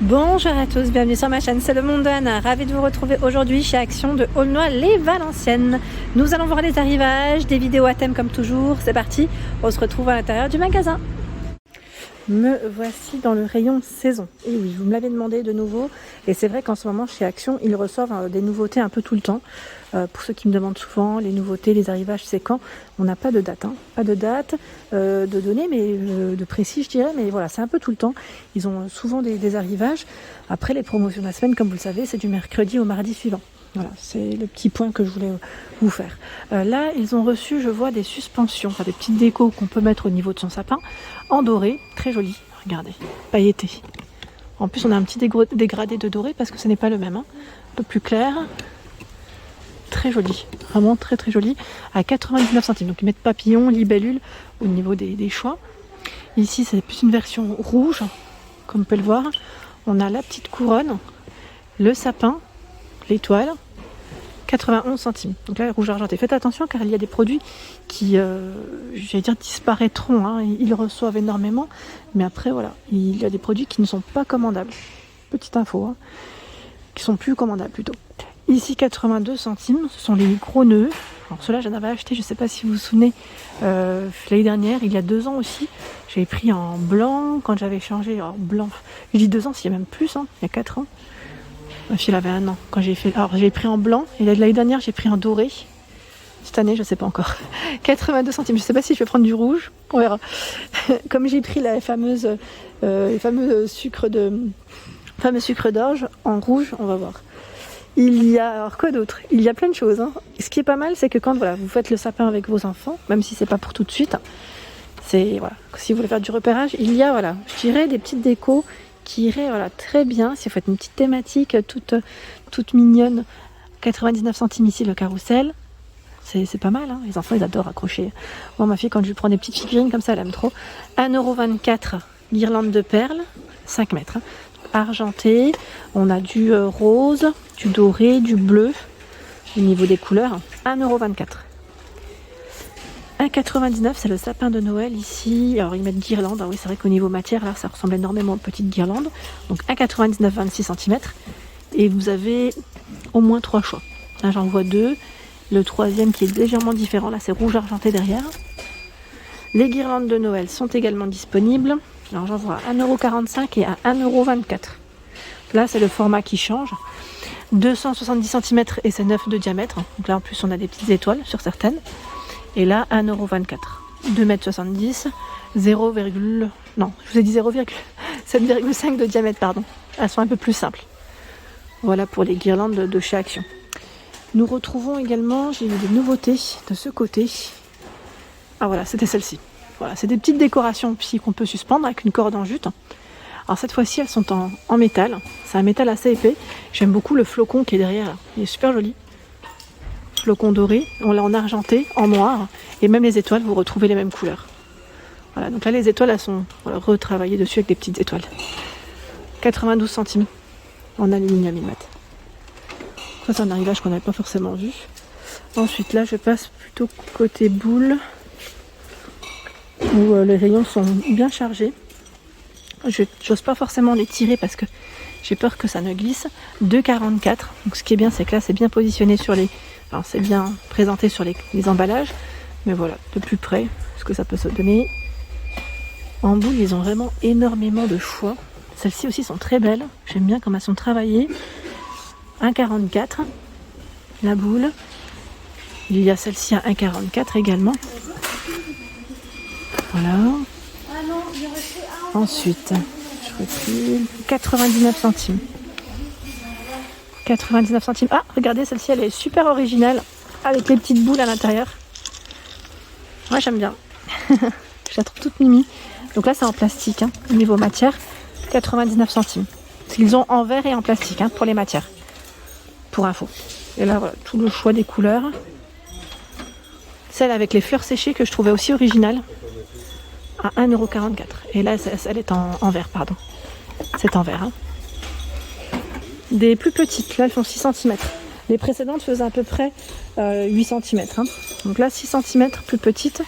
Bonjour à tous, bienvenue sur ma chaîne, c'est le monde d'Anna. Ravie de vous retrouver aujourd'hui chez Action de Aulnoy-les-Valenciennes. Nous allons voir les arrivages, des vidéos à thème comme toujours. C'est parti, on se retrouve à l'intérieur du magasin. Me voici dans le rayon saison. Et oui, vous me l'avez demandé de nouveau. Et c'est vrai qu'en ce moment, chez Action, ils reçoivent des nouveautés un peu tout le temps. Pour ceux qui me demandent souvent, les nouveautés, les arrivages, c'est quand? On n'a pas de date. Pas de date de données, mais de précis, je dirais. Mais voilà, c'est un peu tout le temps. Ils ont souvent des arrivages. Après, les promotions de la semaine, comme vous le savez, c'est du mercredi au mardi suivant. Voilà, c'est le petit point que je voulais vous faire. Là, ils ont reçu, je vois, des suspensions, enfin des petites décos qu'on peut mettre au niveau de son sapin, en doré, très joli. Regardez, pailleté. En plus, on a un petit dégradé de doré parce que ce n'est pas le même, un peu plus clair. Très joli, vraiment très très joli, à 99 centimes. Donc ils mettent papillon, libellule au niveau des choix. Ici, c'est plus une version rouge, comme on peut le voir. On a la petite couronne, le sapin, l'étoile, 91 centimes. Donc là, rouge argenté. Faites attention car il y a des produits qui, j'allais dire, disparaîtront. Ils reçoivent énormément. Mais après, voilà, il y a des produits qui ne sont pas commandables. Petite info, qui sont plus commandables plutôt. Ici, 82 centimes. Ce sont les gros nœuds. Alors ceux-là, j'en avais acheté, je ne sais pas si vous vous souvenez, l'année dernière, il y a 2 ans aussi. J'avais pris en blanc quand j'avais changé en blanc. Je dis 2 ans, s'il y a même plus, il y a 4 ans. Ma fille avait 1 an quand j'ai fait. Alors j'ai pris en blanc et l'année dernière j'ai pris en doré. Cette année je sais pas encore. 82 centimes. Je sais pas si je vais prendre du rouge. On verra. Comme j'ai pris les fameux sucre d'orge en rouge, on va voir. Il y a alors quoi d'autre? Il y a plein de choses. Ce qui est pas mal, c'est que quand vous faites le sapin avec vos enfants, même si c'est pas pour tout de suite, c'est voilà. Si vous voulez faire du repérage, il y a je dirais des petites décos qui irait très bien si vous faites une petite thématique toute mignonne. 99 centimes ici le carrousel, c'est pas mal, les enfants ils adorent accrocher. Moi ma fille quand je lui prends des petites figurines comme ça elle aime trop. 1,24 €, guirlande de perles, 5 mètres, argenté. On a du rose, du doré, du bleu au niveau des couleurs. 1,24 €. 1,99 €, c'est le sapin de Noël ici. Alors ils mettent guirlande, oui c'est vrai qu'au niveau matière là ça ressemble énormément aux petites guirlandes. Donc 1,99 €, 26 cm. Et vous avez au moins 3 choix. Là j'en vois 2. Le troisième qui est légèrement différent, là c'est rouge argenté derrière. Les guirlandes de Noël sont également disponibles. Alors j'en vois à 1,45 € et à 1,24 €. Là c'est le format qui change. 270 cm et c'est 9 de diamètre. Donc là en plus on a des petites étoiles sur certaines. Et là, 1,24 €, 2,70 m, non, je vous ai dit 7,5 de diamètre, pardon. Elles sont un peu plus simples. Voilà pour les guirlandes de chez Action. Nous retrouvons également, j'ai eu des nouveautés de ce côté. Ah voilà, c'était celle-ci. Voilà, c'est des petites décorations aussi qu'on peut suspendre avec une corde en jute. Alors cette fois-ci, elles sont en métal. C'est un métal assez épais. J'aime beaucoup le flocon qui est derrière là. Il est super joli. Flocon doré, on l'a en argenté, en noir, et même les étoiles, vous retrouvez les mêmes couleurs. Voilà, donc là les étoiles, elles sont retravaillées dessus avec des petites étoiles. 92 centimes en aluminium, ils mettent. Ça c'est un arrivage qu'on n'avait pas forcément vu. Ensuite là je passe plutôt côté boule, où les rayons sont bien chargés. Je n'ose pas forcément les tirer parce que j'ai peur que ça ne glisse. 2,44 €. Donc ce qui est bien, c'est que là c'est bien positionné sur les... Alors c'est bien présenté sur les emballages, mais voilà, de plus près, ce que ça peut se donner. En boule, ils ont vraiment énormément de choix. Celles-ci aussi sont très belles. J'aime bien comme elles sont travaillées. 1,44 €, la boule. Il y a celle-ci à 1,44 € également. Voilà. Ensuite, je recule. 99 centimes. 99 centimes. Ah, regardez, celle-ci, elle est super originale, avec les petites boules à l'intérieur. Moi, j'aime bien. Je la trouve toute mimi. Donc là, c'est en plastique, au niveau matière, 99 centimes. Ils ont en verre et en plastique, pour les matières. Pour info. Et là, voilà, tout le choix des couleurs. Celle avec les fleurs séchées, que je trouvais aussi originale, à 1,44 €. Et là, elle est en verre, pardon. C'est en verre, Des plus petites, là elles font 6 cm. Les précédentes faisaient à peu près 8 cm. Donc là 6 cm plus petites.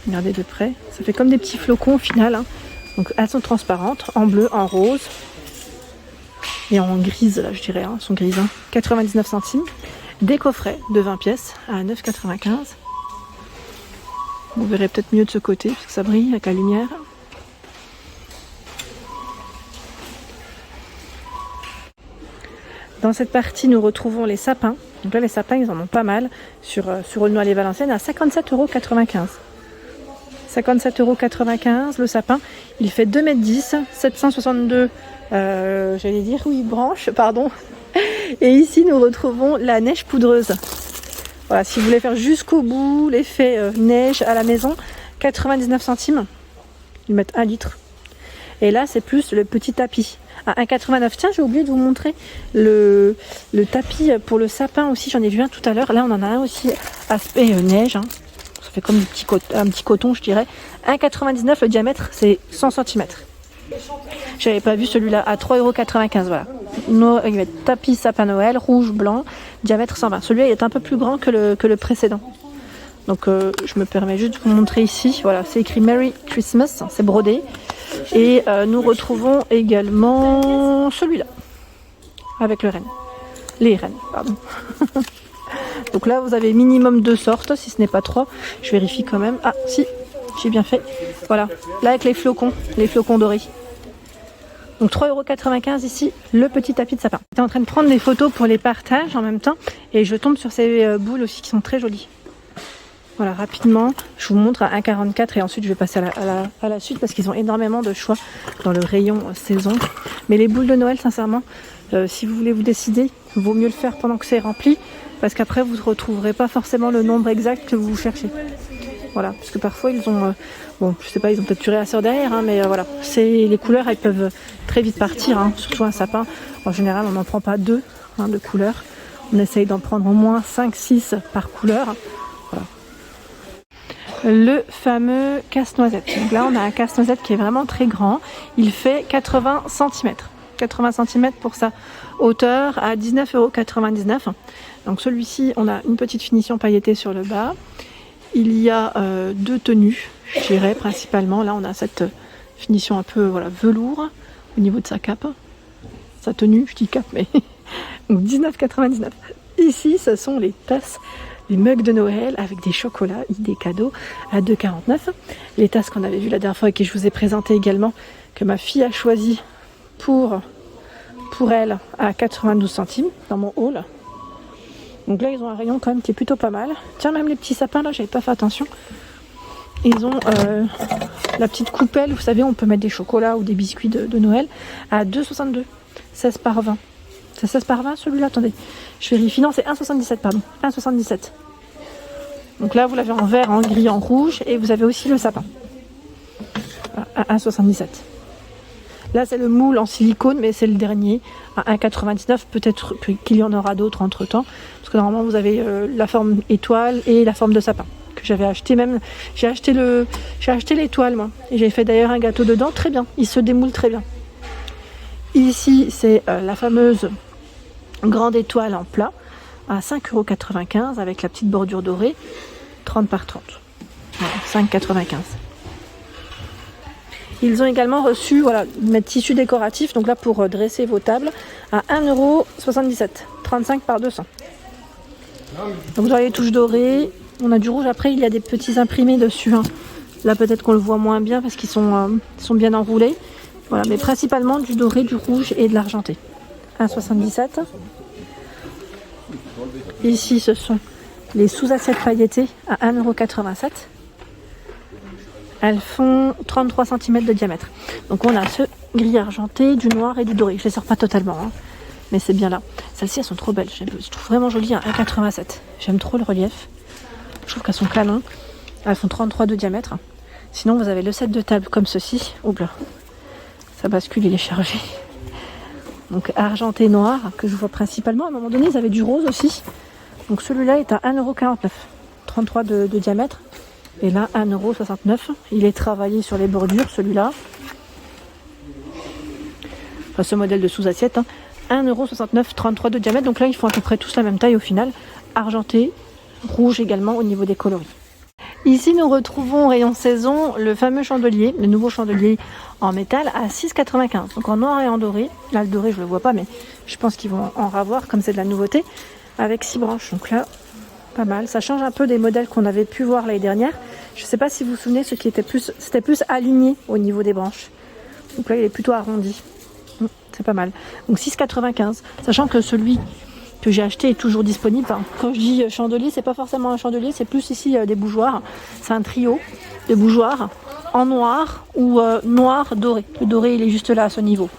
Regardez de près. Ça fait comme des petits flocons au final. Donc elles sont transparentes, en bleu, en rose. et en grise, là je dirais, hein, sont grises, hein. 99 centimes. Des coffrets de 20 pièces à 9,95. Vous verrez peut-être mieux de ce côté, parce que ça brille avec la lumière. Dans cette partie, nous retrouvons les sapins. Donc là, les sapins, ils en ont pas mal sur Aulnoy-les-Valenciennes à 57,95 €. 57,95 € le sapin. Il fait 2,10 m, 762, j'allais dire, oui, branches, pardon. Et ici, nous retrouvons la neige poudreuse. Voilà, si vous voulez faire jusqu'au bout l'effet neige à la maison, 99 centimes. Ils mettent 1 litre. Et là, c'est plus le petit tapis. À 1,89 €. Tiens, j'ai oublié de vous montrer le tapis pour le sapin aussi. J'en ai vu un tout à l'heure. Là, on en a un aussi aspect neige. Hein. Ça fait comme un petit coton, je dirais. 1,99 €, le diamètre, c'est 100 cm. J'avais pas vu celui-là à 3,95 €. Voilà. Il va être tapis sapin Noël, rouge, blanc, diamètre 120. Celui-là, il est un peu plus grand que le précédent. Donc, je me permets juste de vous montrer ici. Voilà, c'est écrit Merry Christmas. C'est brodé. Et nous retrouvons également celui-là, avec le renne. Les rennes, pardon. Donc là, vous avez minimum 2 sortes, si ce n'est pas 3. Je vérifie quand même. Ah, si, j'ai bien fait. Voilà, là avec les flocons dorés. Donc 3,95 € ici, le petit tapis de sapin. J'étais en train de prendre des photos pour les partages en même temps. Et je tombe sur ces boules aussi qui sont très jolies. Voilà, rapidement, je vous montre à 1,44 € et ensuite je vais passer à la suite parce qu'ils ont énormément de choix dans le rayon saison. Mais les boules de Noël, sincèrement, si vous voulez vous décider, il vaut mieux le faire pendant que c'est rempli parce qu'après vous ne retrouverez pas forcément le nombre exact que vous cherchez. Voilà, parce que parfois ils ont, bon, je sais pas, ils ont peut-être tué la sœur derrière, hein, mais voilà, les couleurs, elles peuvent très vite partir, hein, surtout un sapin. En général, on n'en prend pas 2 de couleurs. On essaye d'en prendre au moins 5-6 par couleur. Le fameux casse-noisette. Donc là, on a un casse-noisette qui est vraiment très grand. Il fait 80 cm. 80 cm pour sa hauteur à 19,99 €. Donc celui-ci, on a une petite finition pailletée sur le bas. Il y a 2 tenues, je dirais, principalement. Là, on a cette finition un peu velours au niveau de sa cape. Sa tenue, je dis cape, mais... Donc 19,99 €. Ici, ce sont les tasses. Les mugs de Noël avec des chocolats et des cadeaux à 2,49 €. Les tasses qu'on avait vues la dernière fois et que je vous ai présenté également, que ma fille a choisi pour elle à 92 centimes dans mon haul. Donc là, ils ont un rayon quand même qui est plutôt pas mal. Tiens, même les petits sapins là, j'avais pas fait attention. Ils ont la petite coupelle, vous savez, on peut mettre des chocolats ou des biscuits de Noël à 2,62 €. 16 par 20. C'est 16 par 20 celui-là, attendez, je vérifie, non c'est 1,77 pardon, 1,77. Donc là vous l'avez en vert, en gris, en rouge et vous avez aussi le sapin à 1,77. Là c'est le moule en silicone mais c'est le dernier à 1,99, peut-être qu'il y en aura d'autres entre temps parce que normalement vous avez la forme étoile et la forme de sapin que j'avais acheté même, j'ai acheté l'étoile moi et j'ai fait d'ailleurs un gâteau dedans, très bien, il se démoule très bien. Ici, c'est la fameuse grande étoile en plat à 5,95 € avec la petite bordure dorée, 30 par 30. Voilà, 5,95 €. Ils ont également reçu notre tissu décoratif, donc là pour dresser vos tables, à 1,77 €, 35 par 200. Donc vous avez les touches dorées, on a du rouge, après il y a des petits imprimés dessus. Hein. Là peut-être qu'on le voit moins bien parce qu'ils sont bien enroulés. Voilà, mais principalement du doré, du rouge et de l'argenté. 1,77 €. Ici, ce sont les sous-assiettes pailletées à 1,87 €. Elles font 33 cm de diamètre. Donc on a ce gris argenté, du noir et du doré. Je ne les sors pas totalement, hein, mais c'est bien là. Celles-ci, elles sont trop belles. Je trouve vraiment jolies à 1,87 €. J'aime trop le relief. Je trouve qu'elles sont canon. Elles font 33 de diamètre. Sinon, vous avez le set de table comme ceci. Oups là. Ça bascule, il est chargé. Donc argenté noir, que je vois principalement. À un moment donné, ils avaient du rose aussi. Donc celui-là est à 1,49 €. 33 de diamètre. Et là, 1,69 €. Il est travaillé sur les bordures, celui-là. Enfin, ce modèle de sous-assiette. Hein. 1,69 €, 33 de diamètre. Donc là, ils font à peu près tous la même taille au final. Argenté, rouge également au niveau des coloris. Ici, nous retrouvons au rayon saison le fameux chandelier, le nouveau chandelier en métal à 6,95 €. Donc en noir et en doré. Là, le doré, je le vois pas, mais je pense qu'ils vont en ravoir comme c'est de la nouveauté. Avec 6 branches. Donc là, pas mal. Ça change un peu des modèles qu'on avait pu voir l'année dernière. Je ne sais pas si vous vous souvenez, ce qui était c'était plus aligné au niveau des branches. Donc là, il est plutôt arrondi. C'est pas mal. Donc 6,95 €. Sachant que celui que j'ai acheté est toujours disponible. Enfin, quand je dis chandelier, c'est pas forcément un chandelier, c'est plus ici des bougeoirs. C'est un trio de bougeoirs en noir ou noir doré. Le doré, il est juste là à ce niveau.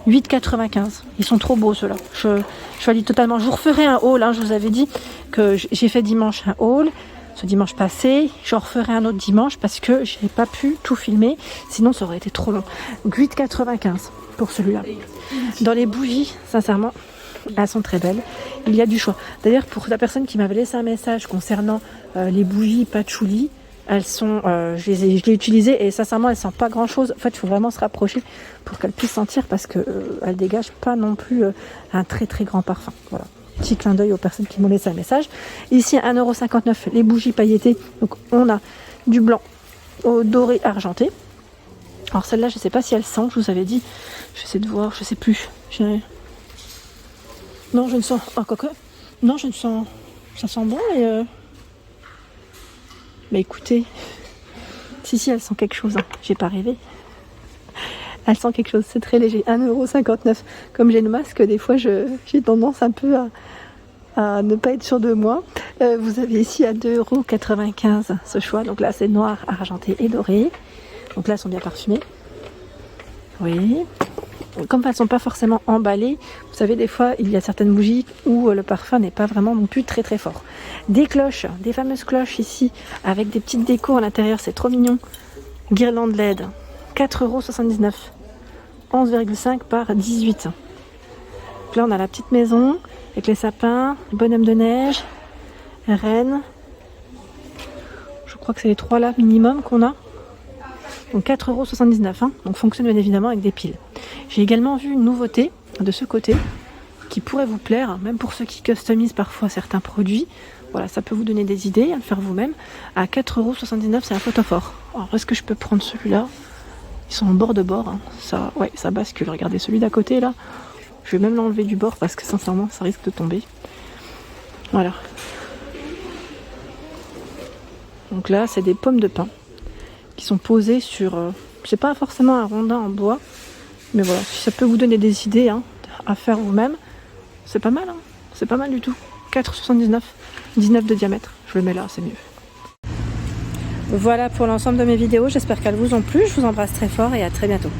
8,95 €. Ils sont trop beaux ceux-là. Je valide totalement. Je vous referai un haul. Je vous avais dit que j'ai fait dimanche un haul. Ce dimanche passé, je referai un autre dimanche parce que je n'ai pas pu tout filmer. Sinon, ça aurait été trop long. Donc 8,95 € pour celui-là. Dans les bougies, sincèrement, elles sont très belles. Il y a du choix. D'ailleurs, pour la personne qui m'avait laissé un message concernant les bougies patchouli, elles sont, je l'ai utilisées et sincèrement, elles sentent pas grand-chose. En fait, il faut vraiment se rapprocher pour qu'elles puissent sentir parce que elles dégagent pas non plus un très très grand parfum. Voilà. Petit clin d'œil aux personnes qui m'ont laissé un message. Ici, 1,59 € les bougies pailletées. Donc, on a du blanc au doré argenté. Alors celle-là, je sais pas si elle sent. Je vous avais dit. J'essaie de voir. Je sais plus. Non, je ne sens. Ah, quoi. Non, je ne sens. Ça sent bon et. Mais écoutez, si, elle sent quelque chose, j'ai pas rêvé. Elle sent quelque chose, c'est très léger, 1,59 €. Comme j'ai le masque, des fois j'ai tendance un peu à ne pas être sûre de moi. Vous avez ici à 2,95 € ce choix, donc là c'est noir, argenté et doré. Donc là elles sont bien parfumées. Oui. Comme elles ne sont pas forcément emballées, vous savez, des fois, il y a certaines bougies où le parfum n'est pas vraiment non plus très très fort. Des cloches, des fameuses cloches ici, avec des petites décos à l'intérieur, c'est trop mignon. Guirlande LED, 4,79 €, 11,5 par 18. Donc là, on a la petite maison, avec les sapins, les bonhommes de neige, reine. Je crois que c'est les 3 là minimum qu'on a. Donc 4,79 €, donc fonctionne bien évidemment avec des piles. J'ai également vu une nouveauté de ce côté qui pourrait vous plaire, même pour ceux qui customisent parfois certains produits. Voilà, ça peut vous donner des idées à le faire vous-même. À 4,79 €, c'est un photophore. Alors, est-ce que je peux prendre celui-là? Ils sont en bord de bord. Ça bascule. Regardez celui d'à côté là. Je vais même l'enlever du bord parce que sincèrement, ça risque de tomber. Voilà. Donc là, c'est des pommes de pin qui sont posées sur. C'est pas forcément un rondin en bois. Mais voilà, si ça peut vous donner des idées à faire vous-même, c'est pas mal. C'est pas mal du tout. 4,79 €, 19 de diamètre. Je le mets là, c'est mieux. Voilà pour l'ensemble de mes vidéos. J'espère qu'elles vous ont plu. Je vous embrasse très fort et à très bientôt.